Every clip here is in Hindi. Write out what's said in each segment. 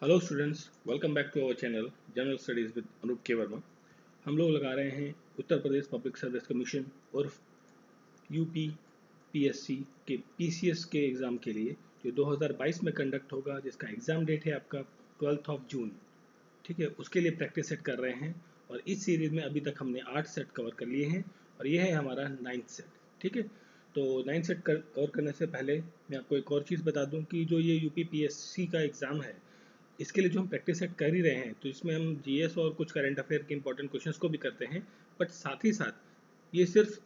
Hello students, welcome back to our channel general studies with Anoop K Verma. हम लोग लगा रहे हैं Uttar Pradesh public service commission और यूपी पीएससी के पीसीएस के एग्ज़ाम के लिए जो 2022 में कंडक्ट होगा, जिसका एग्ज़ाम डेट है आपका 12 ऑफ जून। ठीक है, उसके लिए प्रैक्टिस सेट कर रहे हैं और इस सीरीज़ में अभी तक हमने 8 सेट कवर कर लिए हैं और ये है हमारा 9th सेट। ठीक है, तो 9th सेट कवर करने से पहले मैं आपको एक और चीज़ बता दूं कि जो ये यूपी पीएससी का एग्ज़ाम है, इसके लिए जो हम प्रैक्टिस सेट कर ही रहे हैं, तो इसमें हम जीएस और कुछ करंट अफेयर के इंपॉर्टेंट क्वेश्चंस को भी करते हैं। बट साथ ही साथ ये सिर्फ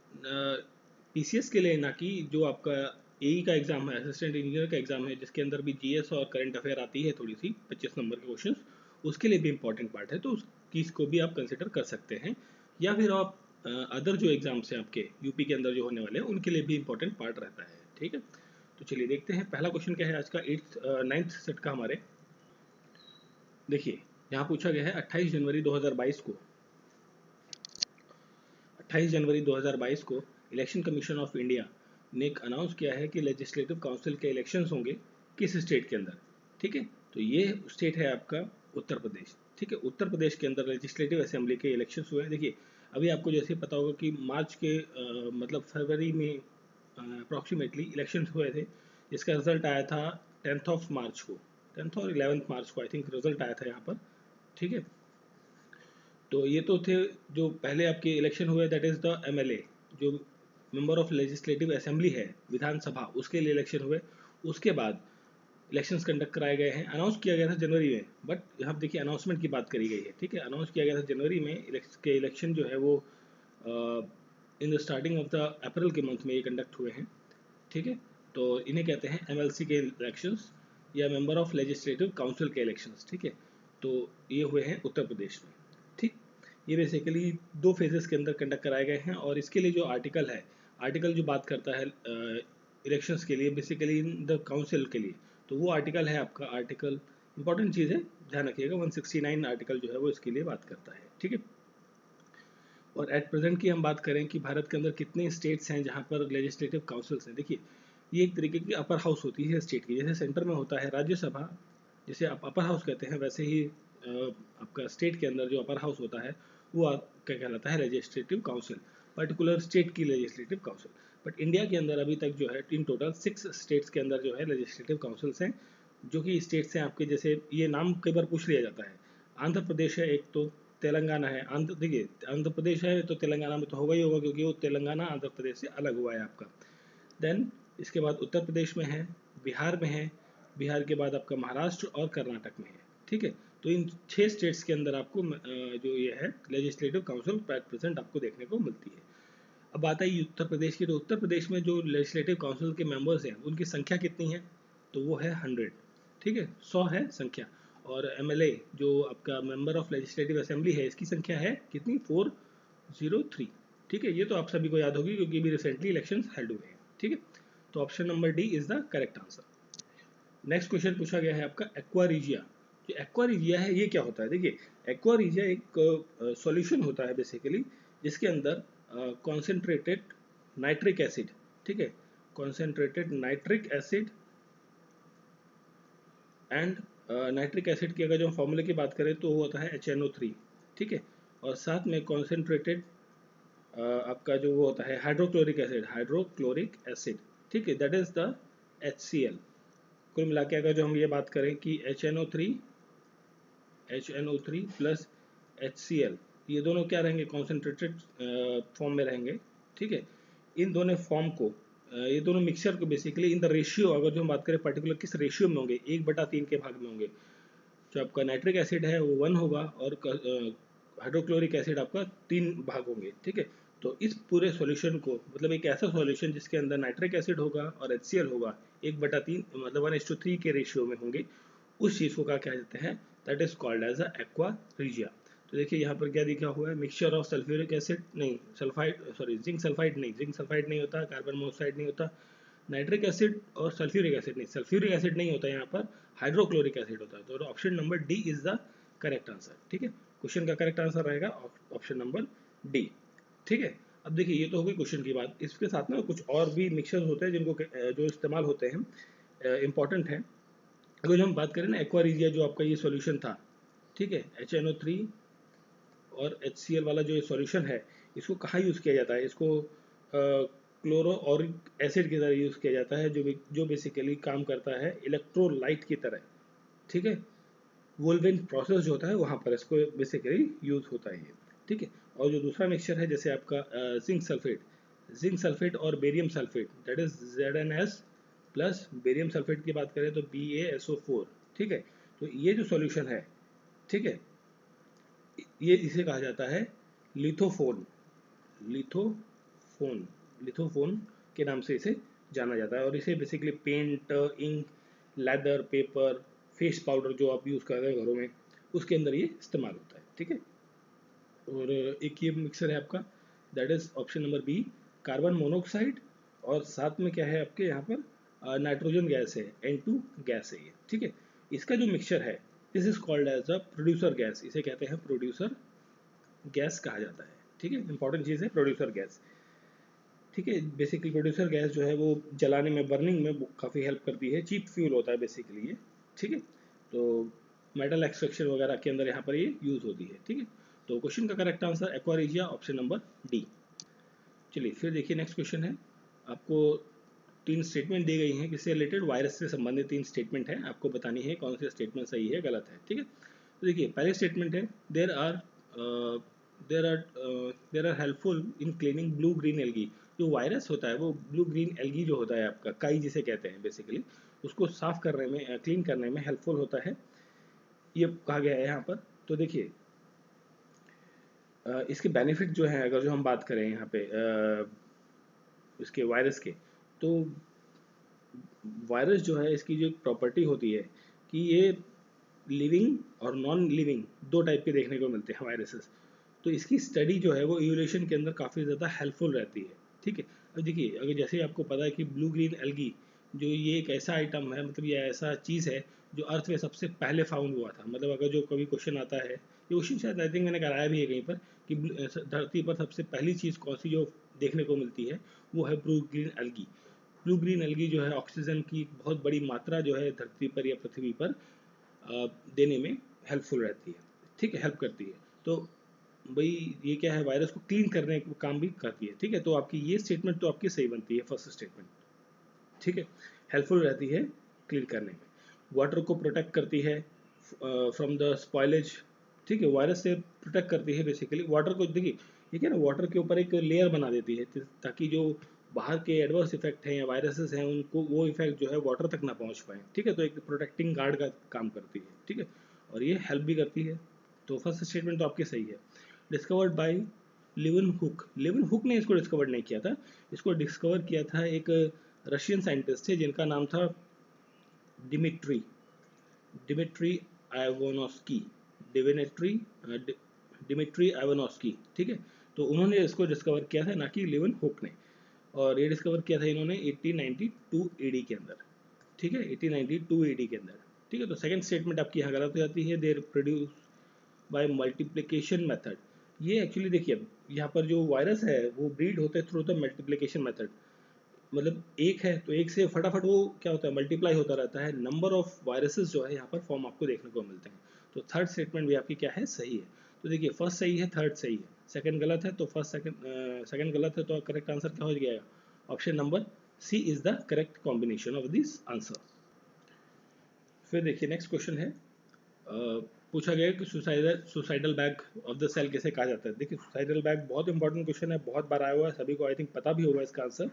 पीसीएस के लिए ना, कि जो आपका एई का एग्जाम है, असिस्टेंट इंजीनियर का एग्जाम है, जिसके अंदर भी जीएस और करंट अफेयर आती है थोड़ी सी 25 नंबर के क्वेश्चन, उसके लिए भी इंपॉर्टेंट पार्ट है, तो उस चीज़ को भी आप कंसिडर कर सकते हैं। या फिर आप अदर जो एग्जाम्स हैं आपके यूपी के अंदर जो होने वाले हैं, उनके लिए भी इंपॉर्टेंट पार्ट रहता है। ठीक है, तो चलिए देखते हैं पहला क्वेश्चन क्या है आज का 9th सेट का हमारे। देखिए, यहाँ पूछा गया है 28 जनवरी 2022 को 28 जनवरी 2022 को इलेक्शन कमीशन ऑफ इंडिया ने एक अनाउंस किया है कि लेजिस्लेटिव काउंसिल के इलेक्शंस होंगे किस स्टेट के अंदर। ठीक है, तो ये स्टेट है आपका उत्तर प्रदेश। ठीक है, उत्तर प्रदेश के अंदर लेजिस्लेटिव असेंबली के इलेक्शंस हुए हैं। देखिए, अभी आपको जैसे पता होगा कि मार्च के मतलब फरवरी में अप्रॉक्सीमेटली इलेक्शंस हुए थे, जिसका रिजल्ट आया था 10th ऑफ मार्च को, 10th और 11th मार्च को आई थिंक रिजल्ट आया था यहाँ पर। ठीक है, तो ये तो थे जो पहले आपके इलेक्शन हुए, दैट इज़ द एमएलए, जो मेंबर ऑफ लेजिस्लेटिव असेंबली है, विधानसभा, उसके लिए इलेक्शन हुए। उसके बाद इलेक्शंस कंडक्ट कराए गए हैं, अनाउंस किया गया था जनवरी में, बट यहाँ देखिए अनाउंसमेंट की बात करी गई है। ठीक है, अनाउंस किया गया था जनवरी में, के इलेक्शन जो है वो in the starting of the April के मंथ में ये कंडक्ट हुए हैं। ठीक है, तो इन्हें कहते हैं एमएलसी के इलेक्शंस या मेंबर ऑफ लेजिस्लेटिव काउंसिल के इलेक्शंस। ठीक है, तो ये हुए हैं उत्तर प्रदेश में। ठीक, ये बेसिकली दो फेजेस के अंदर कंडक्ट कराए गए हैं और इसके लिए जो आर्टिकल है, आर्टिकल जो बात करता है इलेक्शंस के लिए, बेसिकली इन द काउंसिल के लिए, तो वो आर्टिकल है आपका आर्टिकल, इंपॉर्टेंट चीज़ है, ध्यान रखिएगा, 169 आर्टिकल जो है वो इसके लिए बात करता है। ठीक है, और एट प्रेजेंट की हम बात करें कि भारत के अंदर कितने स्टेट्स हैं जहाँ पर लेजिस्लेटिव काउंसिल्स हैं। देखिए, ये एक तरीके की अपर हाउस होती है स्टेट की, जैसे सेंटर में होता है राज्यसभा, जिसे आप अपर हाउस कहते हैं, वैसे ही आपका स्टेट के अंदर जो अपर हाउस होता है वो क्या कहलाता है, लेजिस्लेटिव काउंसिल, पर्टिकुलर स्टेट की लेजिस्लेटिव काउंसिल। बट इंडिया के अंदर अभी तक जो है इन टोटल 6 स्टेट्स के अंदर जो है लेजिस्लेटिव काउंसिल्स हैं, जो कि स्टेट्स हैं आपके, जैसे ये नाम कई बार पूछ लिया जाता है। आंध्र प्रदेश है एक, तो तेलंगाना है, आंध्र, देखिए आंध्र प्रदेश है तो तेलंगाना में तो होगा ही होगा, क्योंकि वो तेलंगाना आंध्र प्रदेश से अलग हुआ है आपका। देन इसके बाद उत्तर प्रदेश में है, बिहार में है, बिहार के बाद आपका महाराष्ट्र और कर्नाटक में है। ठीक है, तो इन 6 स्टेट्स के अंदर आपको जो ये है लेजिस्लेटिव काउंसिल प्रेजेंट आपको देखने को मिलती है। अब बात आई उत्तर प्रदेश की, तो उत्तर प्रदेश में जो लेजिस्लेटिव काउंसिल के मेंबर्स हैं उनकी संख्या कितनी है, तो वो है 100। ठीक है, 100 है संख्या। और एमएलए जो आपका मेंबर ऑफ लेजिस्लेटिव असेंबली है, इसकी संख्या है कितनी, 403। ठीक है, ये तो आप सभी को याद होगी क्योंकि अभी रिसेंटली इलेक्शन हेल्ड हुए हैं। ठीक है, तो option number D is the correct answer. Next question पूछा गया है आपका एक्वारीजिया। जो एक्वारीजिया है ये क्या होता है, देखिए एक्वारीजिया एक सॉल्यूशन होता है बेसिकली, जिसके अंदर कॉन्सेंट्रेटेड नाइट्रिक एसिड, ठीक है, concentrated nitric acid and nitric acid की अगर जो फॉर्मूले की बात करें तो वो होता है HNO3। ठीक है, और साथ में कॉन्सेंट्रेटेड आपका जो वो होता है हाइड्रोक्लोरिक एसिड, हाइड्रोक्लोरिक एसिड। ठीक है, दैट इज द HCl। कुल मिला के अगर जो हम ये बात करें कि HNO3 प्लस HCl, ये दोनों क्या रहेंगे, कॉन्सेंट्रेटेड फॉर्म में रहेंगे। ठीक है, इन दोनों फॉर्म को ये दोनों मिक्सचर को बेसिकली इन द रेशियो, अगर जो हम बात करें पर्टिकुलर किस रेशियो में होंगे, 1/3 के भाग में होंगे। जो आपका नाइट्रिक एसिड है वो 1 होगा और हाइड्रोक्लोरिक एसिड आपका 3 भाग होंगे। ठीक है, तो इस पूरे सॉल्यूशन को, मतलब एक ऐसा सॉल्यूशन जिसके अंदर नाइट्रिक एसिड होगा और HCl होगा 1/3, मतलब 1:3 के रेशियो में होंगे, उस चीज़ को क्या कहते हैं, that is called as a aqua regia. तो देखिए यहाँ पर क्या लिखा हुआ है, मिक्सचर ऑफ सल्फ्यूरिक एसिड, नहीं सल्फाइड, सॉरी जिंक सल्फाइड नहीं, जिंक सल्फाइड नहीं होता, कार्बन मोनोक्साइड नहीं होता, नाइट्रिक एसिड और सल्फ्यूरिक एसिड नहीं, सल्फ्यूरिक एसिड नहीं होता यहाँ पर, हाइड्रोक्लोरिक एसिड होता है। तो option number D is the correct answer. ठीक है, क्वेश्चन का करेक्ट आंसर रहेगा ऑप्शन नंबर डी। ठीक है, अब देखिए ये तो हो गई क्वेश्चन की बात, इसके साथ ना कुछ और भी मिक्सचर्स होते हैं जिनको जो इस्तेमाल होते हैं, इंपॉर्टेंट है। अगर जो हम बात करें ना एक्वा रिजिया जो आपका ये सॉल्यूशन था, ठीक है, HNO3 और HCl वाला जो ये सॉल्यूशन है, इसको कहाँ यूज़ किया जाता है, इसको क्लोरोऑरिक एसिड की तरह यूज़ किया जाता है, जो बेसिकली काम करता है इलेक्ट्रोलाइट की तरह, ठीक है। वोल्वेन प्रोसेस जो होता है वहाँ पर इसको बेसिकली यूज़ होता है ये, ठीक है। और जो दूसरा मिक्सचर है जैसे आपका जिंक सल्फेट और barium sulphate, that is ZnS plus barium sulphate की बात करें तो BaSO4, ठीक है। तो ये जो सॉल्यूशन है, ठीक है, ये इसे कहा जाता है लिथोफोन, लिथोफोन लिथोफोन के नाम से इसे जाना जाता है। और इसे basically paint, ink, leather, paper, face powder जो आप यूज़ कर रहे हैं घरों में, उसके अंदर ये इस्तेमाल होता है, ठीक है। और एक ये मिक्सर है आपका, that is option number B, carbon monoxide, और साथ में क्या है आपके यहाँ पर नाइट्रोजन गैस है, N2 गैस है ये, ठीक है। इसका जो मिक्सचर है, this is called as a producer gas, इसे कहते हैं प्रोड्यूसर गैस कहा जाता है, ठीक है। इंपॉर्टेंट चीज़ है प्रोड्यूसर गैस, ठीक है। बेसिकली प्रोड्यूसर गैस जो है वो जलाने में, बर्निंग में काफ़ी हेल्प करती है, चीप फ्यूल होता है बेसिकली ये, ठीक है। तो मेटल एक्सट्रैक्शन वगैरह के अंदर यहाँ पर ये यूज़ होती है, ठीक है। तो क्वेश्चन का correct answer aqua regia, option number D. चलिए फिर देखिए नेक्स्ट क्वेश्चन है, आपको तीन स्टेटमेंट दी गई हैं किससे रिलेटेड, वायरस से संबंधित तीन स्टेटमेंट हैं, आपको बतानी है कौन सी स्टेटमेंट सही है गलत है, ठीक है। तो देखिए पहले स्टेटमेंट है, there are there are helpful in cleaning blue green algae. जो वायरस होता है वो ब्लू ग्रीन एल्गी जो होता है आपका काई जिसे कहते हैं बेसिकली, उसको साफ करने में, क्लीन करने में हेल्पफुल होता है, ये कहा गया है यहाँ पर। तो देखिए इसके बेनिफिट जो है, अगर जो हम बात करें यहाँ पे इसके वायरस के, तो वायरस जो है इसकी जो एक प्रॉपर्टी होती है कि ये लिविंग और नॉन लिविंग दो टाइप के देखने को मिलते हैं वायरसेस। तो इसकी स्टडी जो है वो इवोल्यूशन के अंदर काफ़ी ज़्यादा हेल्पफुल रहती है, ठीक है। अब देखिए अगर जैसे आपको पता है कि ब्लू ग्रीन एल्गी जो ये एक ऐसा आइटम है, मतलब ये ऐसा चीज़ है जो अर्थ में सबसे पहले फाउंड हुआ था। मतलब अगर जो कभी क्वेश्चन आता है, ये क्वेश्चन शायद आई थिंक मैंने कराया भी है कहीं पर, कि धरती पर सबसे पहली चीज़ कौन सी जो देखने को मिलती है, वो है blue green algae. Blue green algae जो है ऑक्सीजन की बहुत बड़ी मात्रा जो है धरती पर या पृथ्वी पर देने में हेल्पफुल रहती है, ठीक है, हेल्प करती है। तो भाई ये क्या है, वायरस को क्लीन करने का काम भी करती है, ठीक है। तो आपकी ये स्टेटमेंट तो आपकी सही बनती है, फर्स्ट स्टेटमेंट, ठीक है, हेल्पफुल रहती है क्लीन करने में। वाटर को प्रोटेक्ट करती है फ्रॉम द स्पॉइलेज, ठीक है, वायरस से प्रोटेक्ट करती है बेसिकली। वाटर को देखिए ये क्या ना, वाटर के ऊपर एक लेयर बना देती है ताकि जो बाहर के एडवर्स इफेक्ट हैं या वायरसेस हैं उनको वो इफेक्ट जो है वाटर तक ना पहुंच पाए, ठीक है। तो एक प्रोटेक्टिंग गार्ड का काम करती है, ठीक है, और ये हेल्प भी करती है। तो फर्स्ट स्टेटमेंट तो आपकी सही है। डिस्कवर्ड बाय लेवन हुक ने इसको डिस्कवर नहीं किया था, इसको डिस्कवर किया था एक रशियन साइंटिस्ट थे जिनका नाम था डिमिट्री डिमिट्री आइवानोस्की डिमिट्री डिमिट्री आइवानोस्की, ठीक है। तो उन्होंने इसको डिस्कवर किया था, ना कि लेवन हुक ने। और ये डिस्कवर किया था इन्होंने 1892 एडी के अंदर, ठीक है, 1892 एडी के अंदर, ठीक है। तो सेकंड स्टेटमेंट आपकी यहाँ गलत हो जाती है, देर प्रोड्यूस बाय मल्टीप्लिकेशन मेथड। ये एक्चुअली देखिए यहाँ पर जो वायरस है वो ब्रीड होते हैं थ्रू द मल्टीप्लिकेशन मेथड। मतलब एक है तो एक से फटाफट वो क्या होता है, मल्टीप्लाई होता रहता है। नंबर ऑफ वायरसेस जो है यहाँ पर फॉर्म आपको देखने को मिलते हैं। तो थर्ड स्टेटमेंट भी आपकी क्या है, सही है। तो देखिए फर्स्ट सही है, थर्ड सही है, सेकंड गलत है, तो सेकंड गलत है, तो करेक्ट आंसर क्या हो जाएगा, option number C is the correct combination of this answer. फिर देखिए नेक्स्ट क्वेश्चन है, पूछा गया कि suicidal bag of the cell किसे कहा जाता है। देखिए सुसाइडल बैग बहुत इंपॉर्टेंट क्वेश्चन है, बहुत बार आया हुआ है, सभी को आई थिंक पता भी होगा इसका आंसर।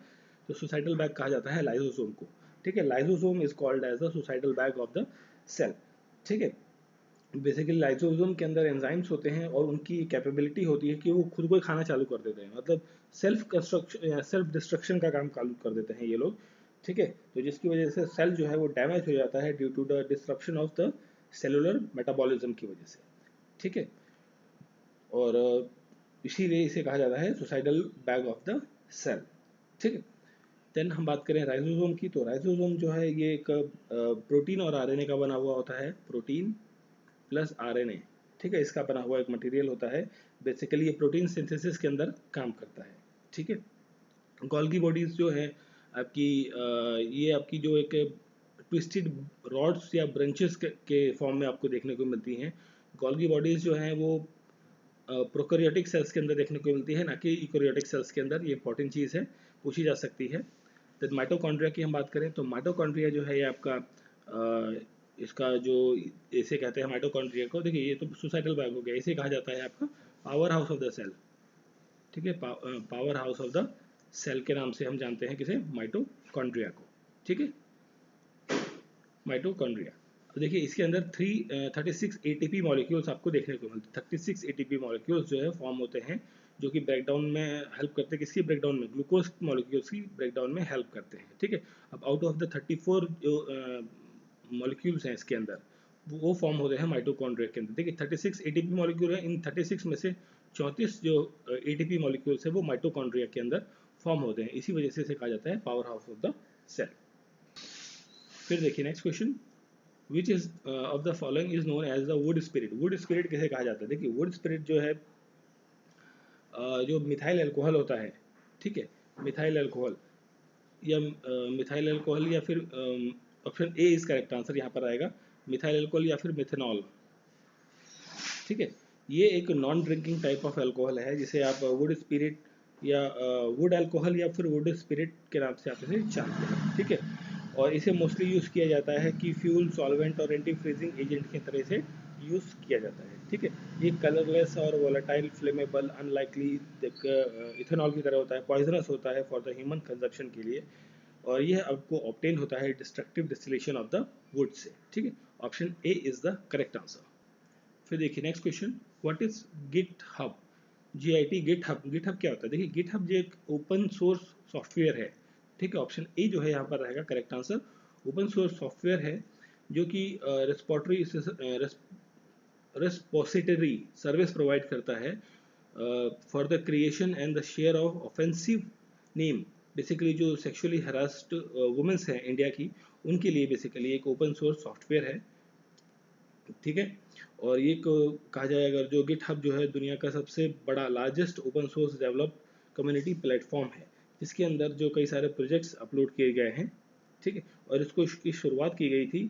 तो सुसाइडल बैग कहा जाता है लाइसोसोम को, ठीक है। Lysosome is called as the suicidal bag of the cell, ठीक है। बेसिकली लाइसोसोम के अंदर एंजाइम्स होते हैं और उनकी कैपेबिलिटी होती है कि वो खुद को ही खाना चालू कर देते हैं, मतलब सेल्फ कंस्ट्रक्शन या सेल्फ डिस्ट्रक्शन का काम चालू कर देते हैं ये लोग, ठीक है। तो जिसकी वजह से सेल जो है वो डैमेज हो जाता है due to the disruption of the cellular metabolism की वजह से, ठीक है। और इसीलिए इसे कहा जाता है suicidal bag of the cell, ठीक है। देन हम बात करें राइजोसोम की, तो राइजोसोम जो है ये एक प्रोटीन और आरएनए का बना हुआ होता है, प्रोटीन प्लस आरएनए, ठीक है, इसका बना हुआ एक मटेरियल होता है। बेसिकली ये प्रोटीन सिंथेसिस के अंदर काम करता है, ठीक है। गोल्गी बॉडीज जो है आपकी ये आपकी जो एक ट्विस्टेड रॉड्स या ब्रांचेस के फॉर्म में आपको देखने को मिलती हैं। गोल्गी बॉडीज जो हैं वो प्रोकैरियोटिक सेल्स के अंदर देखने को मिलती है, ना कि यूकैरियोटिक सेल्स के अंदर। ये इंपॉर्टेंट चीज़ है, पूछी जा सकती है। तो माइटोकॉन्ड्रिया की हम बात करें तो माइटोकॉन्ड्रिया जो है ये आपका इसका जो इसे कहते हैं माइटोकॉन्ड्रिया को, देखिए ये तो सुसाइटल बैग हो गया, इसे कहा जाता है आपका power house of the cell. ठीक है, power house of the cell के नाम से हम जानते हैं किसे, माइटोकॉन्ड्रिया को। ठीक है, माइटोकॉन्ड्रिया। देखिए इसके अंदर 36 एटीपी मॉलिक्यूल्स आपको देखने को मिलते हैं। 36 एटीपी मॉलिक्यूल्स जो है फॉर्म होते हैं, जो कि ब्रेकडाउन में हेल्प करते हैं। किसकी ब्रेकडाउन में? ग्लूकोज मॉलिक्यूल्स की ब्रेकडाउन में हेल्प करते हैं। ठीक है, अब आउट ऑफ द 34 जो मॉलिक्यूल्स हैं इसके अंदर, वो फॉर्म होते हैं माइटोकॉन्ड्रिया के अंदर। देखिए 36 एटीपी मॉलिक्यूल है, इन 36 में से 34 जो एटीपी मॉलिक्यूल्स है वो माइटोकॉन्ड्रिया के अंदर फॉर्म होते हैं। इसी वजह से इसे कहा जाता है power house of the cell. फिर देखिए next question, which is of the following is known as the wood spirit. Wood spirit किसे कहा जाता है? देखिए वुड स्पिरिट जो है जो मिथाइल अल्कोहल होता है, ठीक है, मिथाइल अल्कोहल या मिथाइल अल्कोहल या फिर option A is correct answer यहाँ पर आएगा, मिथाइल अल्कोहल या फिर मिथेनॉल। ठीक है, ये एक non drinking type of alcohol है, जिसे आप वुड स्पिरिट या वुड अल्कोहल या फिर वुड स्पिरिट के नाम से आप इसे जानते हैं। ठीक है, और इसे मोस्टली यूज़ किया जाता है कि फ्यूल, सॉल्वेंट और एंटी फ्रीजिंग एजेंट की तरह से यूज़ किया जाता है। ठीक है, ये कलरलेस और वोलेटाइल, फ्लेमेबल, अनलाइकली इथेनॉल की तरह होता है, पॉइजनस होता है फॉर द ह्यूमन कंजप्शन के लिए, और यह आपको ऑब्टेन होता है destructive distillation of the wood से। ठीक है, option A is the correct answer. फिर देखिए next question, what is GitHub? GIT GitHub, GitHub क्या होता है? देखिए गिट हब जो एक ओपन सोर्स सॉफ्टवेयर है। ठीक है, ऑप्शन ए जो है यहाँ पर रहेगा correct answer. Open source software है जो कि रेस्पोसिटरी सर्विस प्रोवाइड करता है for the creation and the share of offensive name. Basically जो सेक्सुअली हरास्ड वुमेन्स हैं इंडिया की, उनके लिए बेसिकली एक ओपन सोर्स सॉफ्टवेयर है। ठीक है, और ये कहा जाए अगर जो गिट हब जो है दुनिया का सबसे बड़ा largest open source develop community platform है, जिसके अंदर जो कई सारे प्रोजेक्ट्स अपलोड किए गए हैं। ठीक है, और इसकी शुरुआत की गई थी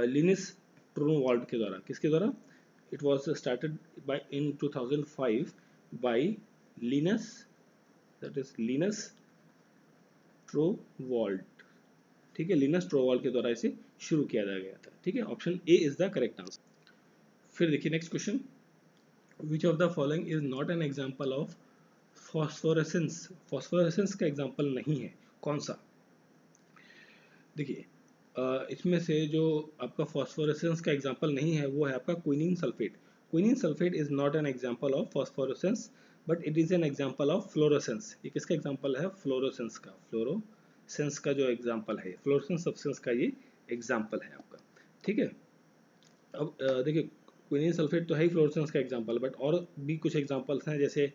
लिनस टोरवाल्ड के द्वारा। किसके द्वारा? It was started by in 2005 by Linus, that is Linus Torvald. ठीक है, लिनस टोरवाल्ड के द्वारा इसे शुरू किया गया था। ठीक है, option A is the correct answer. फिर देखिए next question, which of the following is not an example of phosphorescence? Phosphorescence का एग्जाम्पल नहीं है, कौन सा? देखिए इसमें से जो आपका फॉस्फोरेसेंस का एग्जाम्पल नहीं है वो है आपका quinine sulphate. Quinine sulphate is not an example of phosphorescence but it is an example of fluorescence. ये किसका एग्जाम्पल है? फ्लोरोसेंस का। फ्लोरोसेंस का जो एग्जाम्पल है, फ्लोरोसेंस सब्सटेंस का ये एग्जाम्पल है आपका। ठीक है, अब देखिए क्विनिन सल्फेट तो है ही फ्लोरोसेंस का एग्जाम्पल, बट और भी कुछ एग्जाम्पल्स हैं जैसे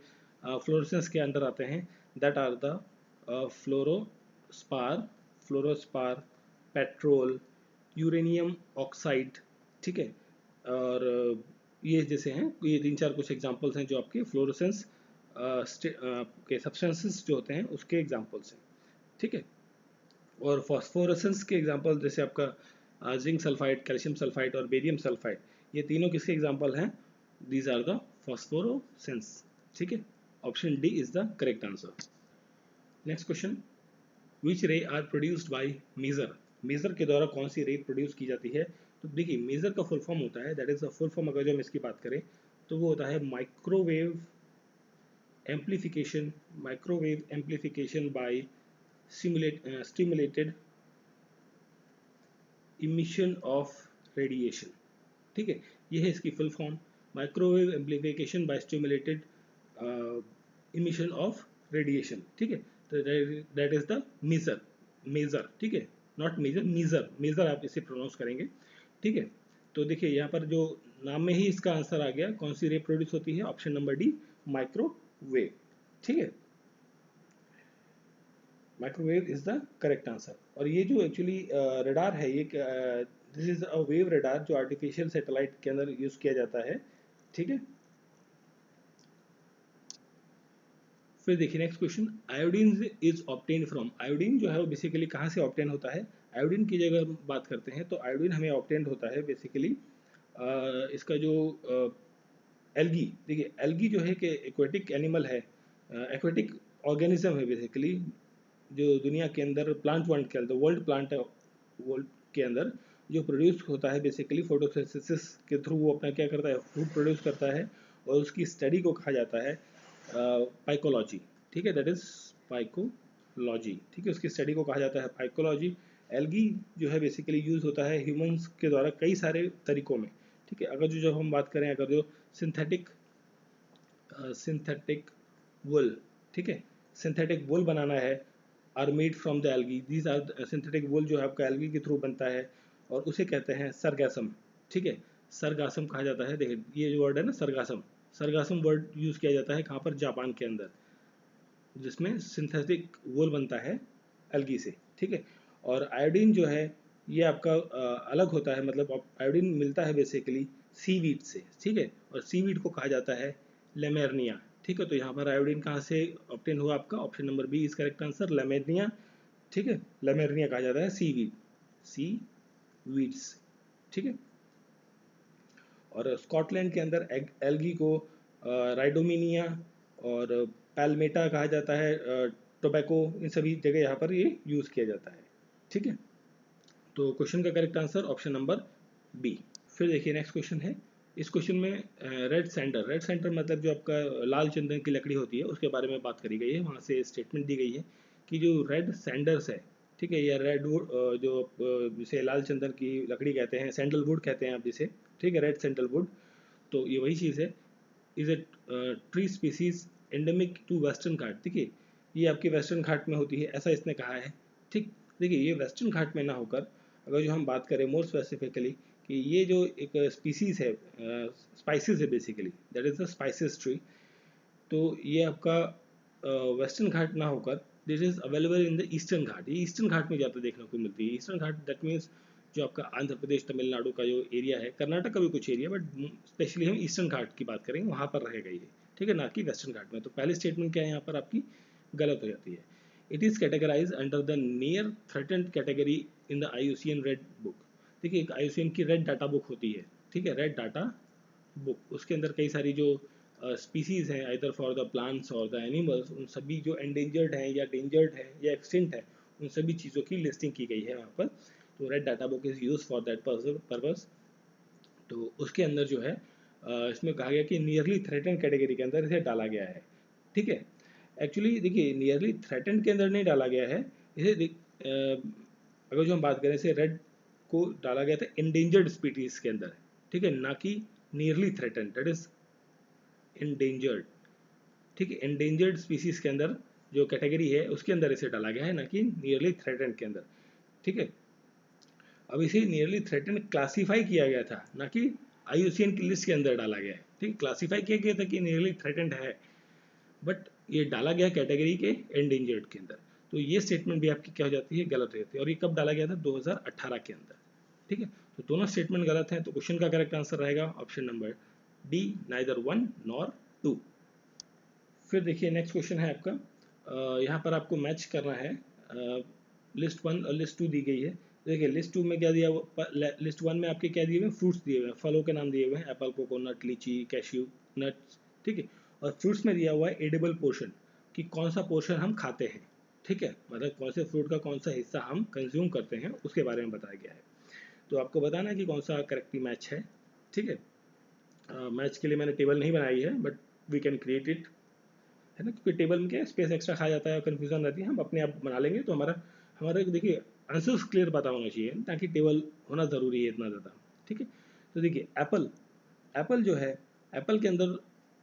फ्लोरोसेंस के अंदर आते हैं, that are the fluorospar, petrol, uranium oxide. ठीक है, और ये जैसे हैं, ये 3-4 कुछ एग्जांपल्स हैं जो आपके फ्लोरोसेंस के सब्सटेंसेस जो होते हैं उसके एग्जांपल्स हैं। ठीक है, और फॉस्फोरेसेंस के एग्जांपल जैसे आपका जिंक सल्फाइड, कैल्शियम सल्फाइड और बेरियम सल्फाइड, ये तीनों किसके एग्जांपल हैं? These are the phosphorescence. ठीक है, option D is the correct answer. Next question, which ray are produced by maser? Maser के द्वारा कौन सी रे प्रोड्यूस की जाती है? तो देखिए मेजर का फुल फॉर्म होता है, that is the full form, अगर जो हम इसकी बात करें तो वो होता है microwave amplification by stimulated emission of radiation. ठीक है, ये है इसकी full form, microwave amplification by stimulated emission of radiation. ठीक है, तो दैट इज द मेजर। ठीक है, नॉट मेजर, मेजर आप इसे प्रोनाउंस करेंगे। ठीक है, तो देखिए यहाँ पर जो नाम में ही इसका आंसर आ गया, कौन सी रे प्रोड्यूस होती है? Option number D, microwave. ठीक है, microwave is the correct answer. और ये जो एक्चुअली रडार है, ये this is a wave radar जो आर्टिफिशियल सैटेलाइट के अंदर यूज किया जाता है। ठीक है, फिर देखिए next question, iodine is obtain from. Iodine जो है वो बेसिकली कहाँ से ऑब्टेन होता है? आयोडीन की जगह हम बात करते हैं तो आयोडीन हमें ऑब्टेन्ड होता है बेसिकली इसका जो एल्गी, देखिए एल्गी जो है कि एक्वेटिक एनिमल है, एक्वेटिक ऑर्गेनिज्म है बेसिकली, जो दुनिया के अंदर प्लांट वर्ल्ड के अंदर वर्ल्ड के अंदर जो प्रोड्यूस होता है बेसिकली फोटोसिंथेसिस के थ्रू, वो अपना क्या करता है, फूड प्रोड्यूस करता है, और उसकी स्टडी को कहा जाता है पाइकोलॉजी, ठीक है, दैट इज पाइकोलॉजी, ठीक है, उसकी स्टडी को कहा जाता है पाइकोलॉजी। एल्गी जो है बेसिकली यूज होता है ह्यूमंस के द्वारा कई सारे तरीकों में, ठीक है। अगर जो हम बात करें, अगर जो सिंथेटिक वुल, ठीक है, सिंथेटिक वुल बनाना है, are made from the algae, these are synthetic wool जो है आपका एल्गी के थ्रू बनता है, और उसे कहते हैं सरगासम, ठीक है, सरगासम कहा जाता है। देखिए ये जो वर्ड है ना सरगासम, सरगासम वर्ड यूज किया जाता है कहाँ पर, जापान के अंदर, जिसमें सिंथेटिक वुल बनता है एल्गी से, ठीक है। और आयोडीन जो है ये आपका अलग होता है, मतलब आयोडीन मिलता है बेसिकली सीवीड से, ठीक है, और सीवीड को कहा जाता है लेमेर्निया, ठीक है। तो यहाँ पर आयोडीन कहाँ से ऑब्टेन हुआ आपका, option number B is correct answer, लेमेर्निया, ठीक है, लेमेर्निया कहा जाता है सीवीड, सी वीड्स, ठीक है। और स्कॉटलैंड के अंदर एल्गी को राइडोमिनिया और पैल्मेटा कहा जाता है, टोबैको, इन सभी जगह यहाँ पर ये यूज़ किया जाता है, ठीक है। तो क्वेश्चन का correct answer option number B. फिर देखिए नेक्स्ट क्वेश्चन है, इस क्वेश्चन में रेड सैंडर, रेड सैंडर मतलब जो आपका लाल चंदन की लकड़ी होती है उसके बारे में बात करी गई है, वहाँ से स्टेटमेंट दी गई है कि जो रेड सैंडर्स है, ठीक है, या रेड वुड जो जिसे लाल चंदन की लकड़ी कहते हैं, सैंडलवुड कहते हैं आप जिसे, ठीक है, रेड सैंडलवुड, तो ये वही चीज़ है। Is a tree species endemic to western Ghat, देखिए ये आपके वेस्टर्न घाट में होती है, ऐसा इसने कहा है, ठीक। देखिए ये वेस्टर्न घाट में ना होकर अगर जो हम बात करें मोर स्पेसिफिकली कि ये जो एक स्पीसीज है, स्पाइसेस है basically, that is the spices tree, तो ये आपका वेस्टर्न घाट ना होकर this is available in the eastern Ghat, ये ईस्टर्न घाट में ज़्यादा देखने को मिलती है। ईस्टर्न घाट दैट मीन्स जो आपका आंध्र प्रदेश तमिलनाडु का जो एरिया है, कर्नाटक का भी कुछ एरिया, बट स्पेशली हम ईस्टर्न घाट की बात करेंगे, वहाँ पर रहेगा ये, ठीक है, ना कि वेस्टर्न घाट में। तो पहली स्टेटमेंट क्या है यहाँ पर आपकी गलत हो जाती है। It is categorise under the near threatened category in the IUCN red book, देखिए एक IUCN की रेड डाटा बुक होती है, ठीक है, रेड डाटा बुक, उसके अंदर कई सारी जो स्पीसीज हैं आइदर फॉर द प्लांट्स और द एनिमल्स, उन सभी जो एंडेंजर्ड हैं या डेंजर्ड है या एक्सटिंक्ट है, उन सभी चीज़ों की लिस्टिंग की गई है वहाँ पर। तो red data book is use for that purpose. तो उसके अंदर जो है इसमें कहा गया कि नियरली थ्रेटेंड कैटेगरी के अंदर इसे डाला गया है, ठीक है। एक्चुअली देखिए नियरली थ्रेटेंड के अंदर नहीं डाला गया है इसे, अगर जो हम बात करें इसे रेड को डाला गया था एंडेंजर्ड स्पीसीज के अंदर, ठीक है, ना कि nearly threatened, that is endangered, ठीक है, एंडेंजर्ड स्पीसीज के अंदर जो कैटेगरी है उसके अंदर इसे डाला गया है, ना कि नियरली थ्रेटेंड के अंदर, ठीक है। अब इसे नियरली थ्रेटेंड क्लासीफाई किया गया था, ना कि IUCN की लिस्ट के अंदर डाला गया है, ठीक, क्लासीफाई किया गया था कि नियरली थ्रेटेंड है, बट ये डाला गया कैटेगरी के एंडेंजर्ड के अंदर। तो ये स्टेटमेंट भी आपकी क्या हो जाती है, गलत हो जाती है। और ये कब डाला गया था, 2018 के अंदर, ठीक है। तो दोनों स्टेटमेंट गलत हैं, तो क्वेश्चन का करेक्ट आंसर रहेगा option number D, neither 1 nor 2। फिर देखिए नेक्स्ट क्वेश्चन है आपका, यहाँ पर आपको मैच करना है, लिस्ट 1 और लिस्ट 2 दी गई है। देखिए लिस्ट 2 में क्या दिया हुआ, लिस्ट 1 में आपके क्या दिए हुए हैं, फ्रूट्स दिए हुए हैं, फलों के नाम दिए हुए हैं, एप्पल, कोकोनट, लीची, कैश्यू नट्स, ठीक है। और फ्रूट्स में दिया हुआ है एडिबल पोर्शन, कि कौन सा पोर्शन हम खाते हैं, ठीक है, मतलब कौन से फ्रूट का कौन सा हिस्सा हम कंज्यूम करते हैं उसके बारे में बताया गया है। तो आपको बताना है कि कौन सा करेक्टली मैच है, ठीक है। मैच के लिए मैंने टेबल नहीं बनाई है, but we can create it, है ना, क्योंकि टेबल में क्या स्पेस एक्स्ट्रा खा जाता है और कन्फ्यूजन रहती है, हम अपने आप बना लेंगे। तो हमारा हमारे देखिए आंसर्स क्लियर पता होना चाहिए, ताकि टेबल होना ज़रूरी है इतना ज़्यादा, ठीक है। तो देखिए एप्पल, एप्पल जो है, एप्पल के अंदर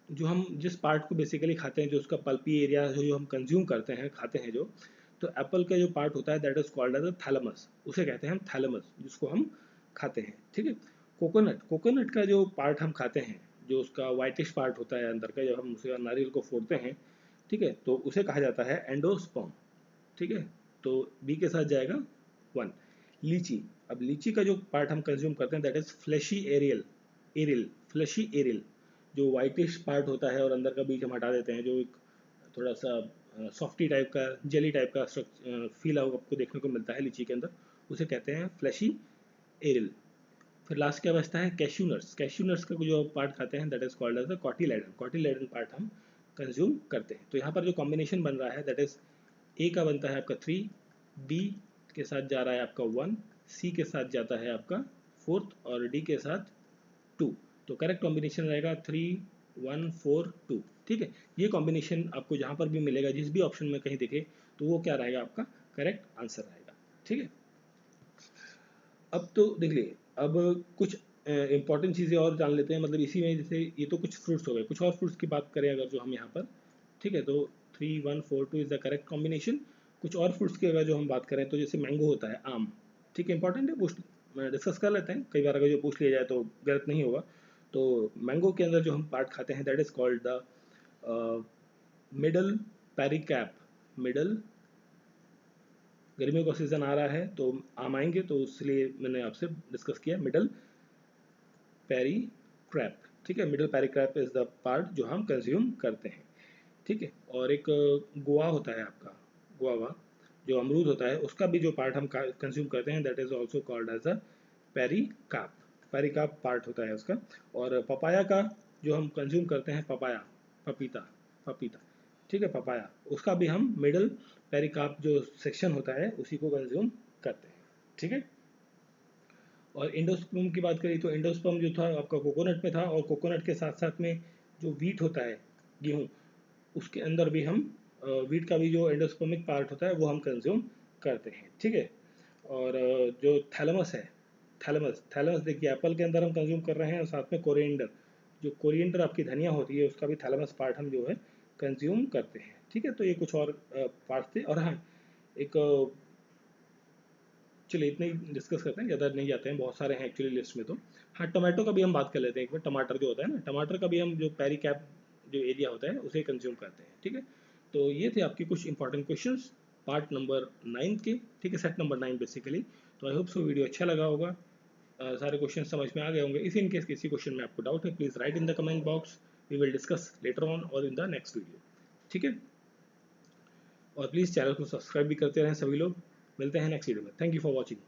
जो हम जिस पार्ट को बेसिकली खाते हैं, जो उसका पल्पी एरिया जो हम कंज्यूम करते हैं, खाते हैं जो, तो एप्पल का जो पार्ट होता है that is called as a thalamus, उसे कहते हैं हम थैलेमस, जिसको हम खाते हैं, ठीक है। कोकोनट, कोकोनट का जो पार्ट हम खाते हैं, जो उसका वाइटिश पार्ट होता है अंदर का, जब हम उसे नारियल को फोड़ते हैं, ठीक है, तो उसे कहा जाता है एंडोस्पर्म, ठीक है। तो बी के साथ जाएगा 1। लीची, अब लीची का जो पार्ट हम कंज्यूम करते हैं that is fleshy aerial, aril, fleshy aril, जो वाइटिश पार्ट होता है और अंदर का बीज हम हटा देते हैं, जो एक थोड़ा सा सॉफ्टी टाइप का, जेली टाइप का फील आपको देखने को मिलता है लीची के अंदर, उसे कहते हैं फ्लैशी एरिल। फिर लास्ट क्या बचता है, कैश्यू नट्स। कैश्यू नट्स का जो पार्ट खाते हैं that is called as the cotyledon. Cotyledon part हम कंज्यूम करते हैं। तो यहाँ पर जो कॉम्बिनेशन बन रहा है दैट इज ए का बनता है आपका 3, बी के साथ जा रहा है आपका 1, सी के साथ जाता है आपका 4 और डी के साथ 2। तो करेक्ट कॉम्बिनेशन रहेगा 3, 1, 4, 2। ठीक है, ये कॉम्बिनेशन आपको जहाँ पर भी मिलेगा, जिस भी ऑप्शन में कहीं दिखे, तो वो क्या रहेगा, आपका करेक्ट आंसर रहेगा। ठीक है, अब तो देख लिए, अब कुछ इंपॉर्टेंट चीज़ें और जान लेते हैं, मतलब इसी में जैसे ये तो कुछ फ्रूट्स हो गए, कुछ और फ्रूट्स की बात करें अगर जो हम यहाँ पर, ठीक है, तो 3, 1, 4, 2 इज़ द करेक्ट कॉम्बिनेशन। कुछ और फ्रूट्स की अगर जो हम बात करें तो जैसे मैंगो होता है, आम, ठीक है, इंपॉर्टेंट है, पूछ डिस्कस कर लेते हैं, कई बार अगर जो पूछ लिया जाए तो गलत नहीं होगा। तो मैंगो के अंदर जो हम पार्ट खाते हैं that is called the middle pericarp. Middle, गर्मियों का सीज़न आ रहा है तो आम आएंगे, तो इसलिए मैंने आपसे डिस्कस किया मिडल पेरी क्रैप। ठीक है, middle pericarp is the part जो हम कंज्यूम करते हैं। ठीक है, और एक गोवा होता है आपका, गुआवा, जो अमरूद होता है, उसका भी जो पार्ट हम कंज्यूम करते हैं that is also called as a pericarp. Pericarp part होता है उसका। और पपाया का जो हम कंज्यूम करते हैं, पपाया, पपीता, पपीता, ठीक है, पपाया, उसका भी हम मिडल पेरिकाप जो सेक्शन होता है उसी को कंज्यूम करते हैं। ठीक है, और इंडोस्पर्म की बात करें तो इंडोस्पर्म जो था आपका कोकोनट में था, और कोकोनट के साथ साथ में जो वीट होता है, गेहूँ, उसके अंदर भी हम वीट का भी जो एंडोस्पर्मिक पार्ट होता है वो हम कंज्यूम करते हैं। ठीक है, और जो थैलेमस है, थैलेमस, थैलेमस देखिए एप्पल के अंदर हम कंज्यूम कर रहे हैं, और साथ में कोरिएंडर, जो कोरिएंडर आपकी धनिया होती है उसका भी थैलेमस पार्ट हम जो है कंज्यूम करते हैं। ठीक है, तो ये कुछ और पार्ट थे। और हाँ, एक चलिए इतने ही डिस्कस करते हैं, ज़्यादा नहीं जाते हैं, बहुत सारे हैं एक्चुअली लिस्ट में। तो हाँ, टमाटो का भी हम बात कर लेते हैं एक बार। टमाटर जो होता है ना, टमाटर का भी हम जो पेरी कैप जो एरिया होता है उसे कंज्यूम करते हैं। ठीक है, तो ये थे आपके कुछ इंपॉर्टेंट क्वेश्चंस पार्ट नंबर 9 के। ठीक है, सेट नंबर 9 बेसिकली। तो आई होप सो वीडियो अच्छा लगा होगा, सारे क्वेश्चन समझ में आ गए होंगे। इफ इन केस किसी क्वेश्चन में आपको डाउट है, please write in the comment box, we will discuss later on और इन द नेक्स्ट वीडियो। ठीक है, और प्लीज़ चैनल को सब्सक्राइब भी करते रहें सभी लोग। मिलते हैं नेक्स्ट वीडियो में। Thank you for watching.